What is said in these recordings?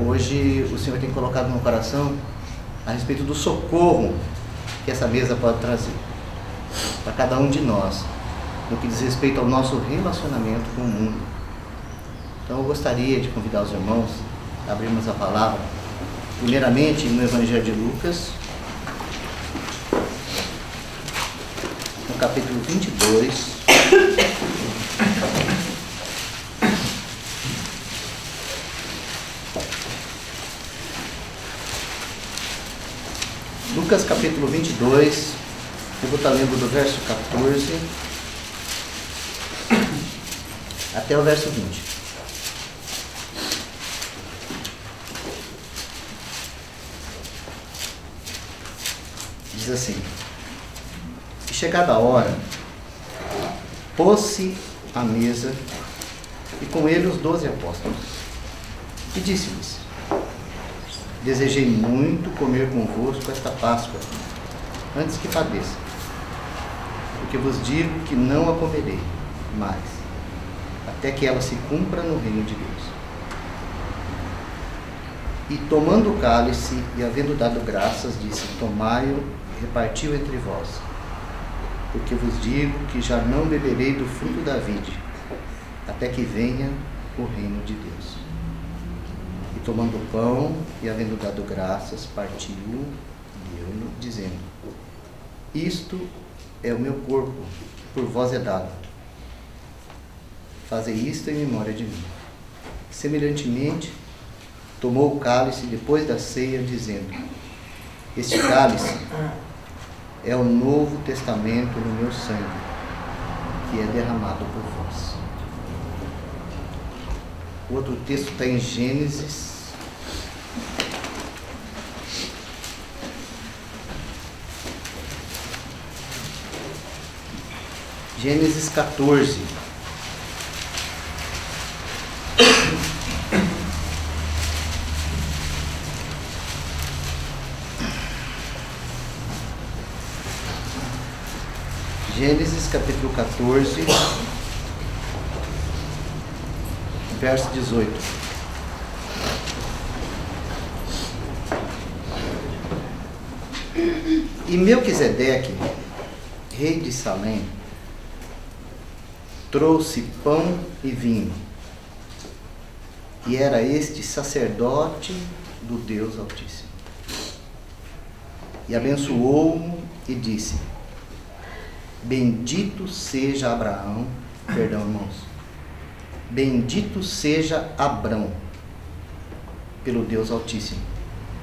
Hoje o Senhor tem colocado no meu coração a respeito do socorro que essa mesa pode trazer para cada um de nós, no que diz respeito ao nosso relacionamento com o mundo. Então eu gostaria de convidar os irmãos a abrirmos a palavra, primeiramente no Evangelho de Lucas, no capítulo 22. Lucas capítulo 22, eu vou estar lendo do verso 14 até o verso 20. Diz assim: E chegada a hora, pôs-se à mesa, e com ele os 12 apóstolos, e disse-lhes: Desejei muito comer convosco esta Páscoa, antes que padeça, porque vos digo que não a comerei mais, até que ela se cumpra no reino de Deus. E tomando o cálice, e havendo dado graças, disse: Tomai-o, e reparti-o entre vós, porque vos digo que já não beberei do fruto da vide, até que venha o reino de Deus. E tomando o pão, e havendo dado graças, partiu-o, deu-lhe, dizendo: Isto é o meu corpo, que por vós é dado. Fazei isto em memória de mim. Semelhantemente, tomou o cálice depois da ceia, dizendo: Este cálice é o novo testamento no meu sangue, que é derramado por vós. O outro texto está em Gênesis. Gênesis 14. Gênesis capítulo 14, verso 18. E Melquisedeque, rei de Salém, trouxe pão e vinho, e era este sacerdote do Deus Altíssimo. E abençoou-o e disse: Bendito seja Abraão, perdão, irmãos, bendito seja Abrão, pelo Deus Altíssimo,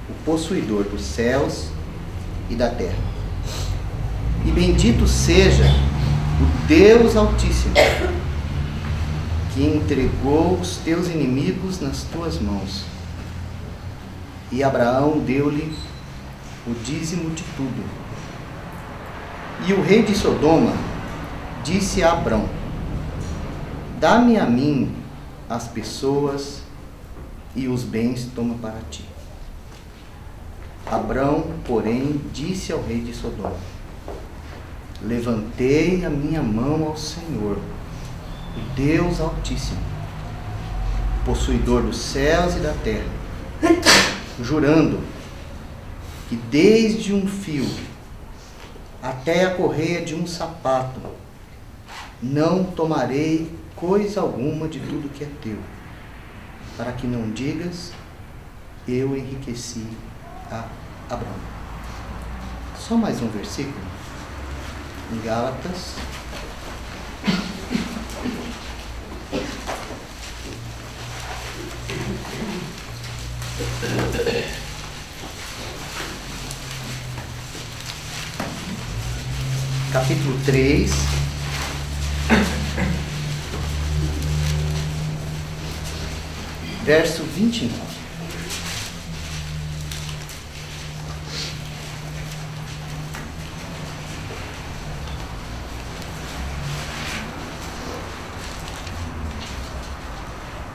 o possuidor dos céus e da terra. E bendito seja o Deus Altíssimo, que entregou os teus inimigos nas tuas mãos. E Abraão deu-lhe o dízimo de tudo. E o rei de Sodoma disse a Abrão: Dá-me a mim as pessoas e os bens toma para ti. Abrão, porém, disse ao rei de Sodoma: Levantei a minha mão ao Senhor, o Deus Altíssimo, possuidor dos céus e da terra, jurando que desde um fio até a correia de um sapato não tomarei coisa alguma de tudo que é teu, para que não digas: eu enriqueci a Abrão. Só mais um versículo, em Gálatas. Capítulo 3, verso 29.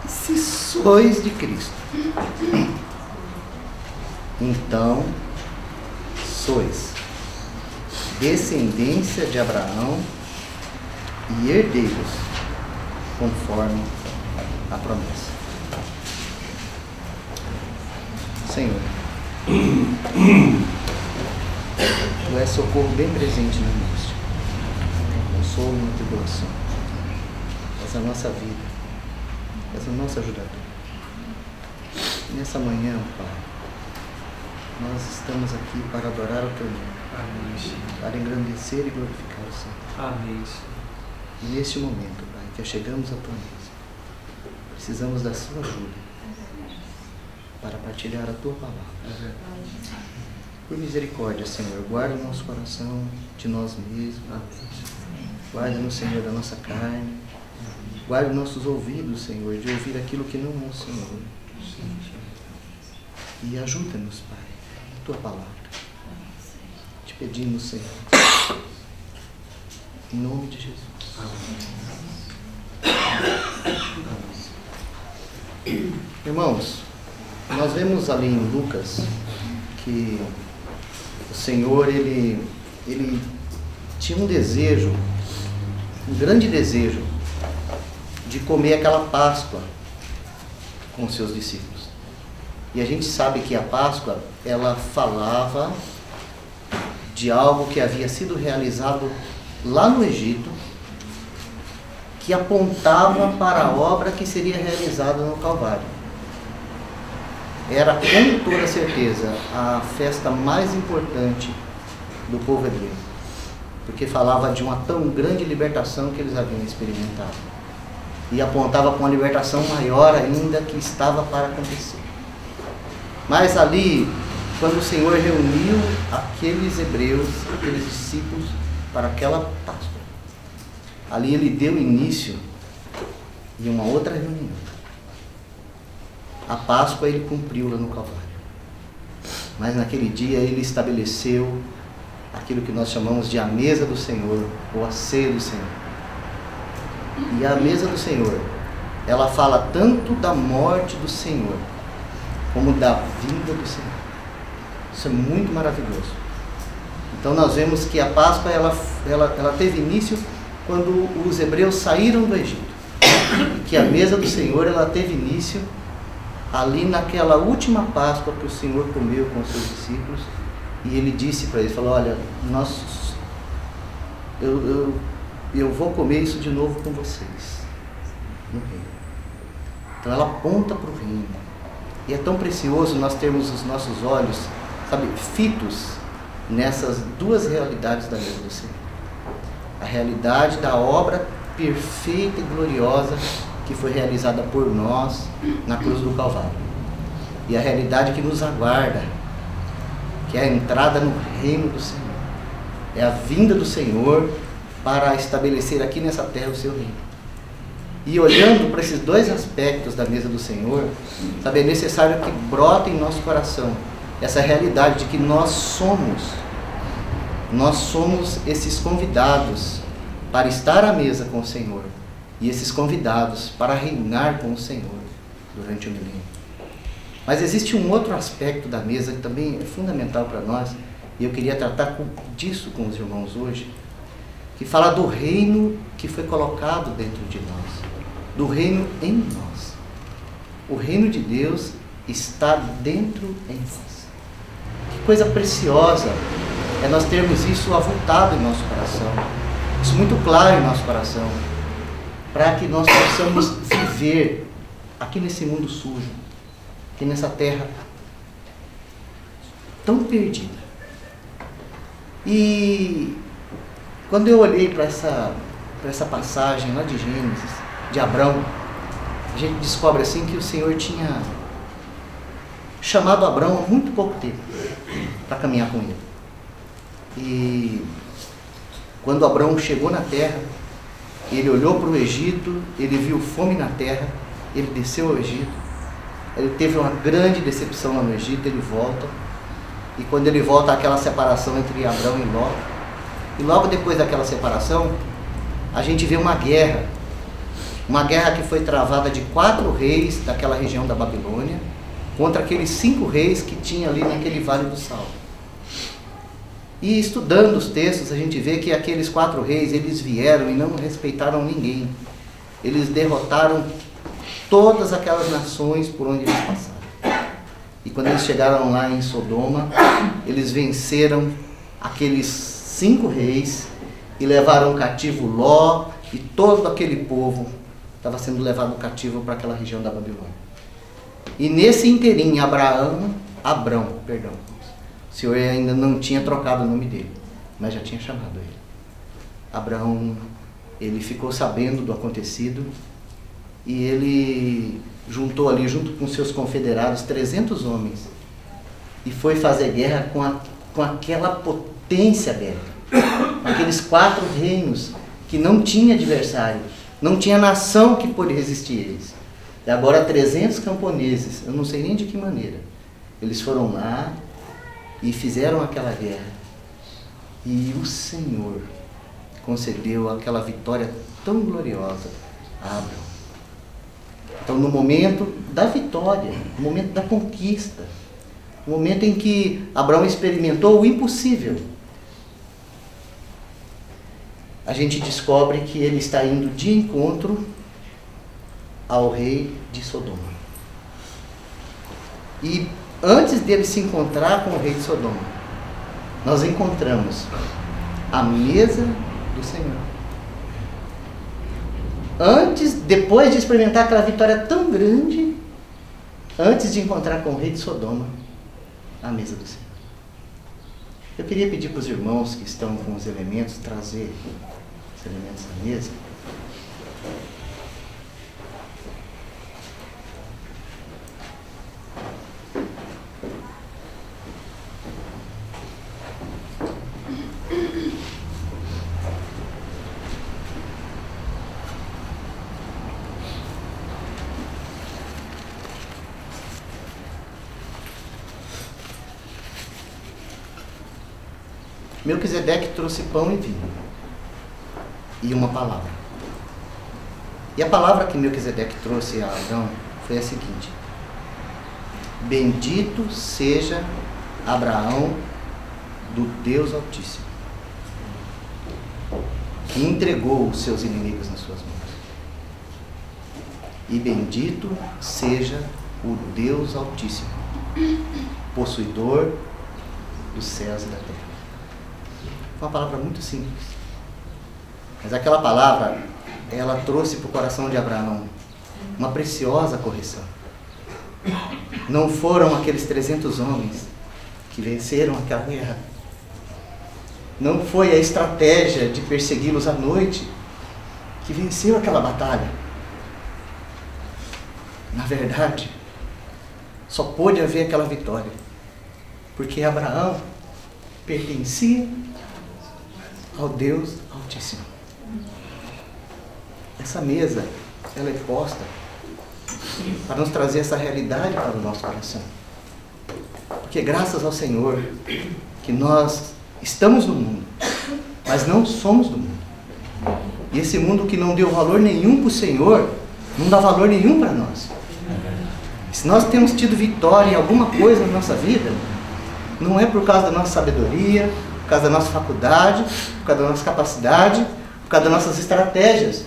Se sois de Cristo, então sois descendência de Abraão e herdeiros conforme a promessa. Senhor, Tu és socorro bem presente na angústia, consolo na tribulação. És a nossa vida, és a nossa ajudadora. Nessa manhã, Pai, nós estamos aqui para adorar o Teu nome. Amém, Senhor. Para engrandecer e glorificar o Senhor. Amém, Senhor. E neste momento, Pai, que chegamos à Tua mesa, precisamos da Sua ajuda para partilhar a Tua palavra. Por misericórdia, Senhor, guarda o nosso coração de nós mesmos. Guarda-nos, Senhor, da nossa carne. Guarda os nossos ouvidos, Senhor, de ouvir aquilo que não é o Senhor. E ajuda-nos, Pai, a Tua palavra. Te pedimos, Senhor, em nome de Jesus. Irmãos, nós vemos ali em Lucas que o Senhor, ele tinha um desejo, um grande desejo de comer aquela Páscoa com os seus discípulos. E a gente sabe que a Páscoa, ela falava de algo que havia sido realizado lá no Egito, que apontava para a obra que seria realizada no Calvário. Era, com toda certeza, a festa mais importante do povo hebreu, porque falava de uma tão grande libertação que eles haviam experimentado, e apontava para uma libertação maior ainda que estava para acontecer. Mas ali, quando o Senhor reuniu aqueles hebreus, aqueles discípulos, para aquela Páscoa, ali Ele deu início em uma outra reunião. A Páscoa Ele cumpriu lá no Calvário. Mas naquele dia Ele estabeleceu aquilo que nós chamamos de a mesa do Senhor, ou a ceia do Senhor. E a mesa do Senhor, ela fala tanto da morte do Senhor, como da vinda do Senhor. Isso é muito maravilhoso. Então nós vemos que a Páscoa, ela teve início quando os hebreus saíram do Egito. E que a mesa do Senhor, ela teve início ali naquela última Páscoa que o Senhor comeu com os seus discípulos. E Ele disse para eles, falou, olha, eu vou comer isso de novo com vocês no reino. Então ela aponta para o reino. E é tão precioso nós termos os nossos olhos, sabe, fitos nessas duas realidades da mesa do Senhor. A realidade da obra perfeita e gloriosa que foi realizada por nós na cruz do Calvário. E a realidade que nos aguarda, que é a entrada no reino do Senhor. É a vinda do Senhor para estabelecer aqui nessa terra o seu reino. E olhando para esses dois aspectos da mesa do Senhor, sabe, é necessário que brote em nosso coração essa realidade de que nós somos esses convidados para estar à mesa com o Senhor, e esses convidados para reinar com o Senhor durante o milênio. Mas existe um outro aspecto da mesa que também é fundamental para nós, e eu queria tratar disso com os irmãos hoje, que fala do reino que foi colocado dentro de nós, do reino em nós. O reino de Deus está dentro em nós. Que coisa preciosa é nós termos isso avultado em nosso coração, isso muito claro em nosso coração, para que nós possamos viver aqui nesse mundo sujo, aqui nessa terra tão perdida. E quando eu olhei para essa passagem lá de Gênesis, de Abrão, a gente descobre assim que o Senhor tinha chamado Abrão há muito pouco tempo para caminhar com ele. E quando Abrão chegou na terra, ele olhou para o Egito, ele viu fome na terra, ele desceu ao Egito, ele teve uma grande decepção lá no Egito, ele volta, e quando ele volta, aquela separação entre Abrão e Ló, e logo depois daquela separação, a gente vê uma guerra que foi travada de 4 reis daquela região da Babilônia, contra aqueles 5 reis que tinha ali naquele Vale do Sal. E estudando os textos, a gente vê que aqueles 4 reis, eles vieram e não respeitaram ninguém. Eles derrotaram todas aquelas nações por onde eles passaram. E quando eles chegaram lá em Sodoma, eles venceram aqueles 5 reis e levaram cativo Ló, e todo aquele povo estava sendo levado cativo para aquela região da Babilônia. E nesse inteirinho, Abrão, o Senhor ainda não tinha trocado o nome dele, mas já tinha chamado ele. Abraão, ele ficou sabendo do acontecido e ele juntou ali, junto com seus confederados, 300 homens e foi fazer guerra com aquela potência bélica, aqueles 4 reinos que não tinha adversário, não tinha nação que pôde resistir a eles. E agora 300 camponeses, eu não sei nem de que maneira, eles foram lá e fizeram aquela guerra. E o Senhor concedeu aquela vitória tão gloriosa a Abraão. Então, no momento da vitória, no momento da conquista, no momento em que Abraão experimentou o impossível, a gente descobre que ele está indo de encontro ao rei de Sodoma. E antes dele se encontrar com o rei de Sodoma, nós encontramos a mesa do Senhor. Depois de experimentar aquela vitória tão grande, antes de encontrar com o rei de Sodoma, a mesa do Senhor. Eu queria pedir para os irmãos que estão com os elementos, trazer os elementos da mesa. Melquisedeque trouxe pão e vinho e uma palavra. E a palavra que Melquisedeque trouxe a Abraão foi a seguinte: bendito seja Abraão do Deus Altíssimo, que entregou os seus inimigos nas suas mãos. E bendito seja o Deus Altíssimo, possuidor dos céus e da terra. Uma palavra muito simples, mas aquela palavra, ela trouxe para o coração de Abraão uma preciosa correção. Não foram aqueles 300 homens que venceram aquela guerra, não foi a estratégia de persegui-los à noite que venceu aquela batalha. Na verdade, só pôde haver aquela vitória porque Abraão pertencia ao Deus Altíssimo. Essa mesa, ela é posta para nos trazer essa realidade para o nosso coração. Porque graças ao Senhor que nós estamos no mundo, mas não somos do mundo. E esse mundo que não deu valor nenhum para o Senhor, não dá valor nenhum para nós. Se nós temos tido vitória em alguma coisa na nossa vida, não é por causa da nossa sabedoria, por causa da nossa faculdade, por causa da nossa capacidade, por causa das nossas estratégias.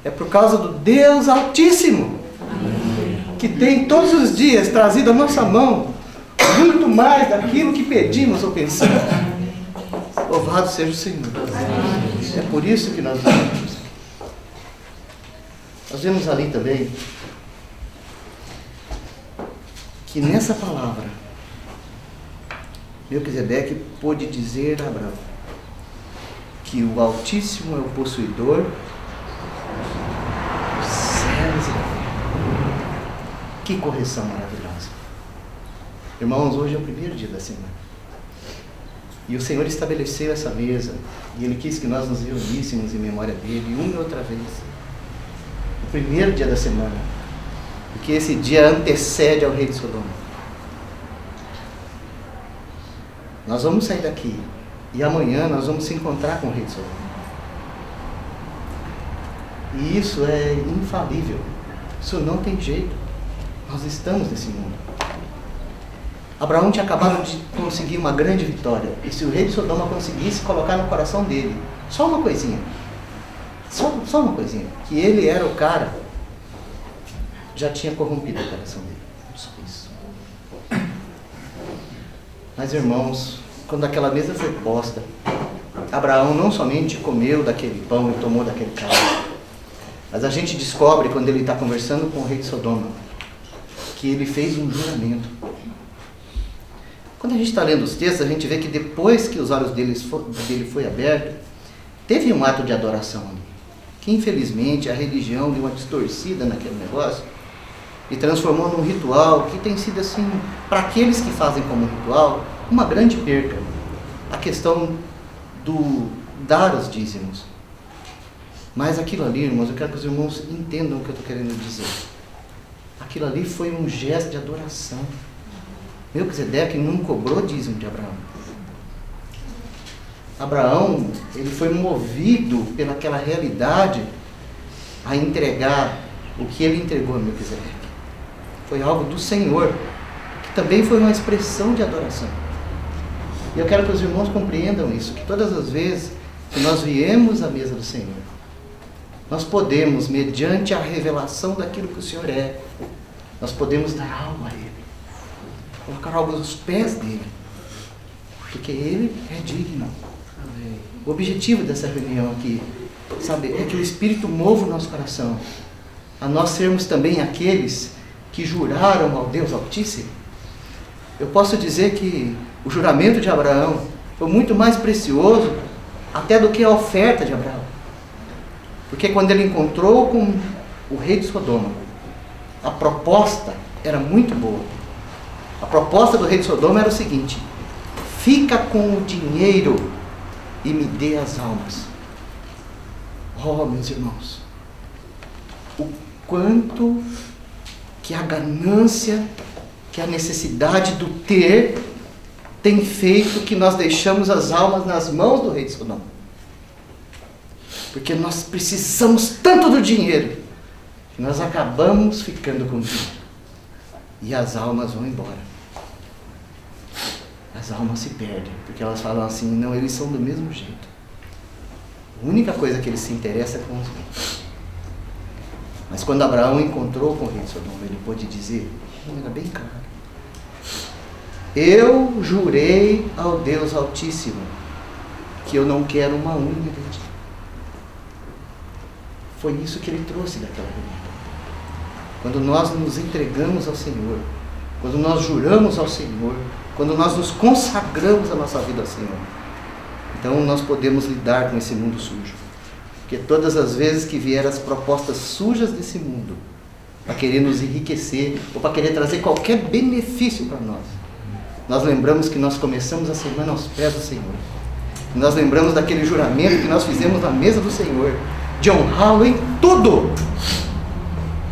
É por causa do Deus Altíssimo, que tem todos os dias trazido à nossa mão muito mais daquilo que pedimos ou pensamos. Louvado seja o Senhor. É por isso que nós vemos. Nós vemos ali também que nessa palavra Melquisedeque pôde dizer a Abraão que o Altíssimo é o possuidor dos céus e da terra. Que correção maravilhosa. Irmãos, hoje é o primeiro dia da semana. E o Senhor estabeleceu essa mesa e Ele quis que nós nos reuníssemos em memória dEle uma e outra vez. O primeiro dia da semana. Porque esse dia antecede ao rei de Sodoma. Nós vamos sair daqui e amanhã nós vamos se encontrar com o rei de Sodoma. E isso é infalível. Isso não tem jeito. Nós estamos nesse mundo. Abraão tinha acabado de conseguir uma grande vitória. E se o rei de Sodoma conseguisse colocar no coração dele só uma coisinha, só uma coisinha, que ele era o cara, já tinha corrompido o coração dele. Só isso. Mas, irmãos, quando aquela mesa foi posta, Abraão não somente comeu daquele pão e tomou daquele cálice, mas a gente descobre, quando ele está conversando com o rei de Sodoma, que ele fez um juramento. Quando a gente está lendo os textos, a gente vê que depois que os olhos dele foi aberto, teve um ato de adoração ali, que infelizmente a religião deu uma distorcida naquele negócio e transformou num ritual que tem sido assim, para aqueles que fazem como ritual, uma grande perca. A questão do dar os dízimos. Mas aquilo ali, irmãos, eu quero que os irmãos entendam o que eu estou querendo dizer. Aquilo ali foi um gesto de adoração. Melquisedeque não cobrou dízimo de Abraão. Abraão, ele foi movido pelaquela realidade a entregar o que ele entregou a Melquisedeque. Foi algo do Senhor, que também foi uma expressão de adoração. E eu quero que os irmãos compreendam isso, que todas as vezes que nós viemos à mesa do Senhor, nós podemos, mediante a revelação daquilo que o Senhor é, nós podemos dar algo a Ele, colocar algo aos pés dEle, porque Ele é digno. O objetivo dessa reunião aqui, sabe, é que o Espírito mova o nosso coração, a nós sermos também aqueles que juraram ao Deus Altíssimo. Eu posso dizer que o juramento de Abraão foi muito mais precioso até do que a oferta de Abraão. Porque quando ele encontrou com o rei de Sodoma, a proposta era muito boa. A proposta do rei de Sodoma era o seguinte: fica com o dinheiro e me dê as almas. Oh, meus irmãos, o quanto que a ganância, que a necessidade do ter tem feito que nós deixamos as almas nas mãos do rei de Sodoma. Porque nós precisamos tanto do dinheiro que nós acabamos ficando com o dinheiro. E as almas vão embora. As almas se perdem, porque elas falam assim: não, eles são do mesmo jeito. A única coisa que eles se interessam é com os bens. Mas quando Abraão encontrou com o rei de Sodoma, ele pôde dizer, era bem claro: eu jurei ao Deus Altíssimo que eu não quero uma unha de ti. Foi isso que ele trouxe daquela reunião. Quando nós nos entregamos ao Senhor, quando nós juramos ao Senhor, quando nós nos consagramos a nossa vida ao Senhor, então nós podemos lidar com esse mundo sujo. Porque todas as vezes que vieram as propostas sujas desse mundo, para querer nos enriquecer, ou para querer trazer qualquer benefício para nós, nós lembramos que nós começamos a semana aos pés do Senhor. Nós lembramos daquele juramento que nós fizemos na mesa do Senhor, de honrá-lo em tudo.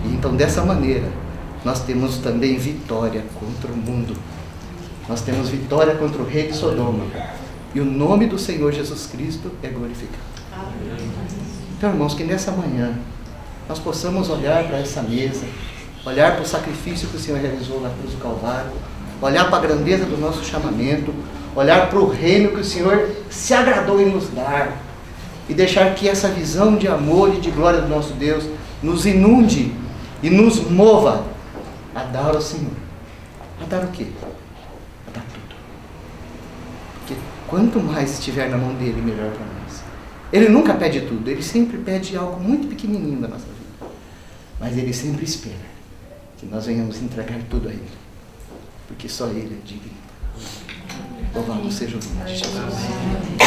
E então, dessa maneira, nós temos também vitória contra o mundo. Nós temos vitória contra o rei de Sodoma. E o nome do Senhor Jesus Cristo é glorificado. Então, irmãos, que nessa manhã nós possamos olhar para essa mesa, olhar para o sacrifício que o Senhor realizou na cruz do Calvário, olhar para a grandeza do nosso chamamento, olhar para o reino que o Senhor se agradou em nos dar, e deixar que essa visão de amor e de glória do nosso Deus nos inunde e nos mova a dar ao Senhor. A dar o quê? A dar tudo. Porque quanto mais estiver na mão dele, melhor para nós. Ele nunca pede tudo, ele sempre pede algo muito pequenininho da nossa vida. Mas ele sempre espera que nós venhamos entregar tudo a ele. Porque só ele é digno. Louvado seja o nome de Jesus.